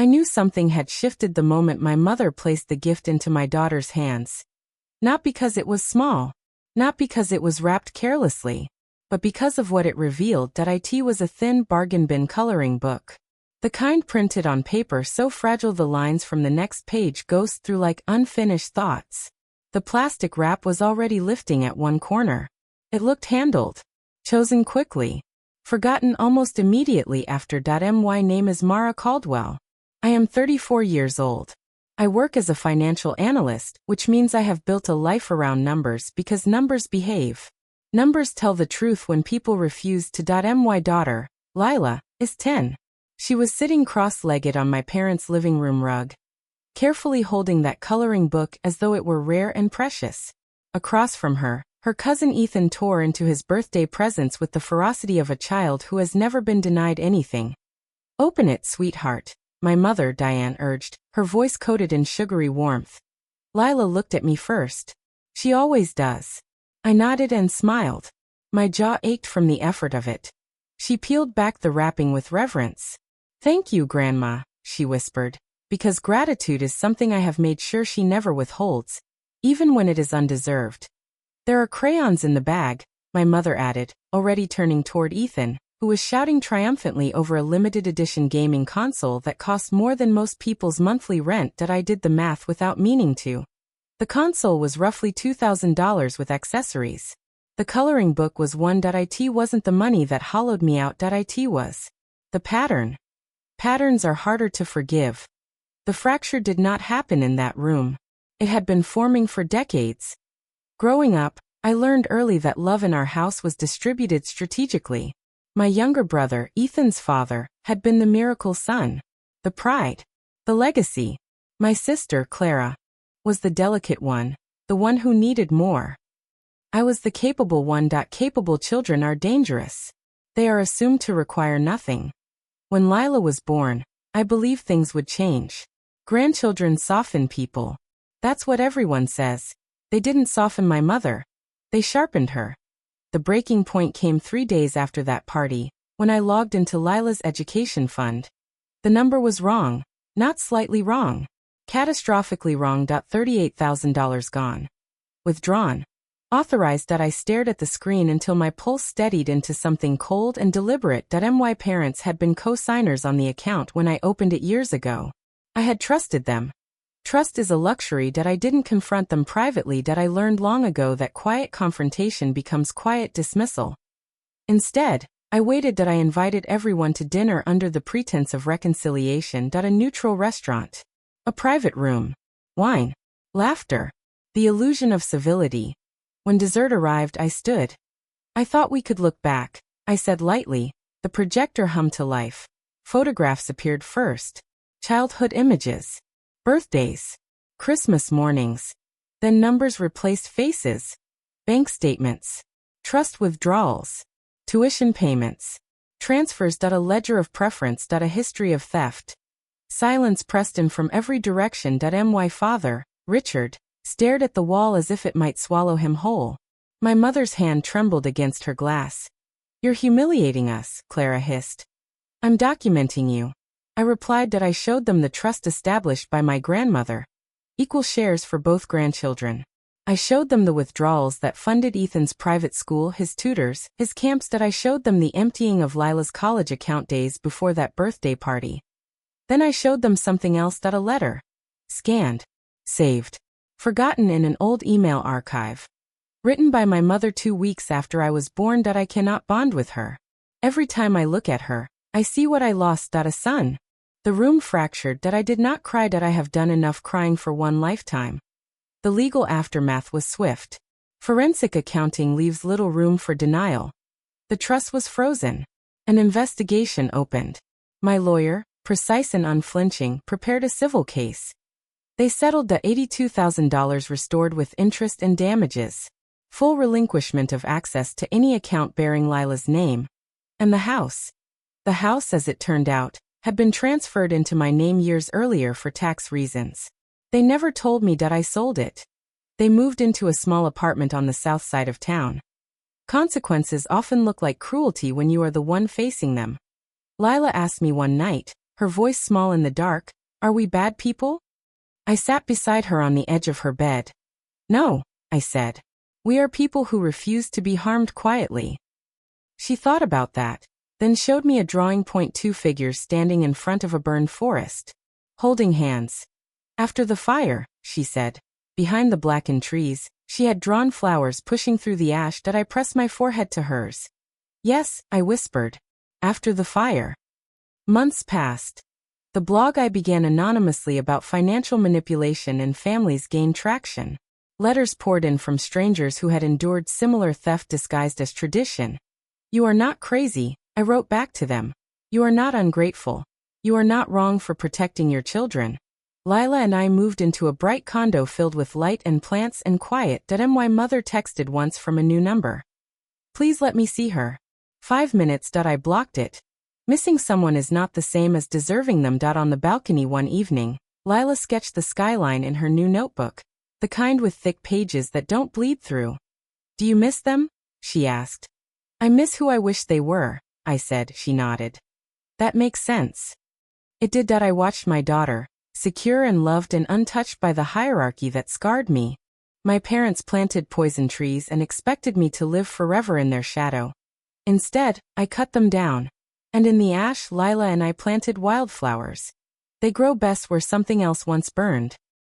I knew something had shifted the moment my mother placed the gift into my daughter's hands. Not because it was small, not because it was wrapped carelessly, but because of what it revealed. That it was a thin bargain bin coloring book. The kind printed on paper so fragile the lines from the next page ghosted through like unfinished thoughts. The plastic wrap was already lifting at one corner. It looked handled, chosen quickly, forgotten almost immediately after. My name is Mara Caldwell. I am 34 years old. I work as a financial analyst, which means I have built a life around numbers because numbers behave. Numbers tell the truth when people refuse to. My daughter, Lila, is 10. She was sitting cross-legged on my parents' living room rug, carefully holding that coloring book as though it were rare and precious. Across from her, her cousin Ethan tore into his birthday presents with the ferocity of a child who has never been denied anything. "Open it, sweetheart," my mother, Diane, urged, her voice coated in sugary warmth. Lila looked at me first. She always does. I nodded and smiled. My jaw ached from the effort of it. She peeled back the wrapping with reverence. "Thank you, Grandma," she whispered, "because gratitude is something I have made sure she never withholds, even when it is undeserved." "There are crayons in the bag," my mother added, already turning toward Ethan, who was shouting triumphantly over a limited edition gaming console that cost more than most people's monthly rent. I did the math without meaning to. The console was roughly $2,000 with accessories. The coloring book was one. It wasn't the money that hollowed me out. It was the pattern. Patterns are harder to forgive. The fracture did not happen in that room. It had been forming for decades. Growing up, I learned early that love in our house was distributed strategically. My younger brother, Ethan's father, had been the miracle son, the pride, the legacy. My sister, Clara, was the delicate one, the one who needed more. I was the capable one. Capable children are dangerous. They are assumed to require nothing. When Lila was born, I believed things would change. Grandchildren soften people. That's what everyone says. They didn't soften my mother. They sharpened her. The breaking point came 3 days after that party, when I logged into Lila's education fund. The number was wrong, not slightly wrong. Catastrophically wrong. $38,000 gone. Withdrawn. Authorized. I stared at the screen until my pulse steadied into something cold and deliberate. My parents had been co-signers on the account when I opened it years ago. I had trusted them. Trust is a luxury. I didn't confront them privately. I learned long ago that quiet confrontation becomes quiet dismissal. Instead, I waited. I invited everyone to dinner under the pretense of reconciliation. A neutral restaurant. A private room. Wine. Laughter. The illusion of civility. When dessert arrived, I stood. "I thought we could look back," I said lightly. The projector hummed to life. Photographs appeared first. Childhood images. Birthdays. Christmas mornings. Then numbers replaced faces. Bank statements. Trust withdrawals. Tuition payments. Transfers. A ledger of preference. A history of theft. Silence pressed in from every direction. My father, Richard, stared at the wall as if it might swallow him whole. My mother's hand trembled against her glass. "You're humiliating us," Clara hissed. "I'm documenting you." I replied. I showed them the trust established by my grandmother. Equal shares for both grandchildren. I showed them the withdrawals that funded Ethan's private school, his tutors, his camps. I showed them the emptying of Lila's college account days before that birthday party. Then I showed them something else. A letter. Scanned. Saved. Forgotten in an old email archive. Written by my mother 2 weeks after I was born. I cannot bond with her. Every time I look at her, I see what I lost. A son. The room fractured. I did not cry. I have done enough crying for one lifetime. The legal aftermath was swift. Forensic accounting leaves little room for denial. The trust was frozen. An investigation opened. My lawyer, precise and unflinching, prepared a civil case. They settled. $82,000 restored with interest and damages. Full relinquishment of access to any account bearing Lila's name. And the house. The house, as it turned out, had been transferred into my name years earlier for tax reasons. They never told me that I sold it. They moved into a small apartment on the south side of town. Consequences often look like cruelty when you are the one facing them. Lila asked me one night, her voice small in the dark. Are we bad people? I sat beside her on the edge of her bed. No, I said. We are people who refuse to be harmed quietly. She thought about that, then showed me a drawing. Two figures standing in front of a burned forest, holding hands. After the fire, she said. Behind the blackened trees, she had drawn flowers pushing through the ash. I pressed my forehead to hers. Yes, I whispered. After the fire. Months passed. The blog I began anonymously about financial manipulation and families gained traction. Letters poured in from strangers who had endured similar theft disguised as tradition. You are not crazy, I wrote back to them. You are not ungrateful. You are not wrong for protecting your children. Lila and I moved into a bright condo filled with light and plants and quiet. My mother texted once from a new number. Please let me see her. 5 minutes. I blocked it. Missing someone is not the same as deserving them. On the balcony one evening, Lila sketched the skyline in her new notebook, the kind with thick pages that don't bleed through. Do you miss them? She asked. I miss who I wish they were, I said. She nodded. That makes sense. It did. I watched my daughter, secure and loved and untouched by the hierarchy that scarred me. My parents planted poison trees and expected me to live forever in their shadow. Instead, I cut them down. And in the ash, Lila and I planted wildflowers. They grow best where something else once burned.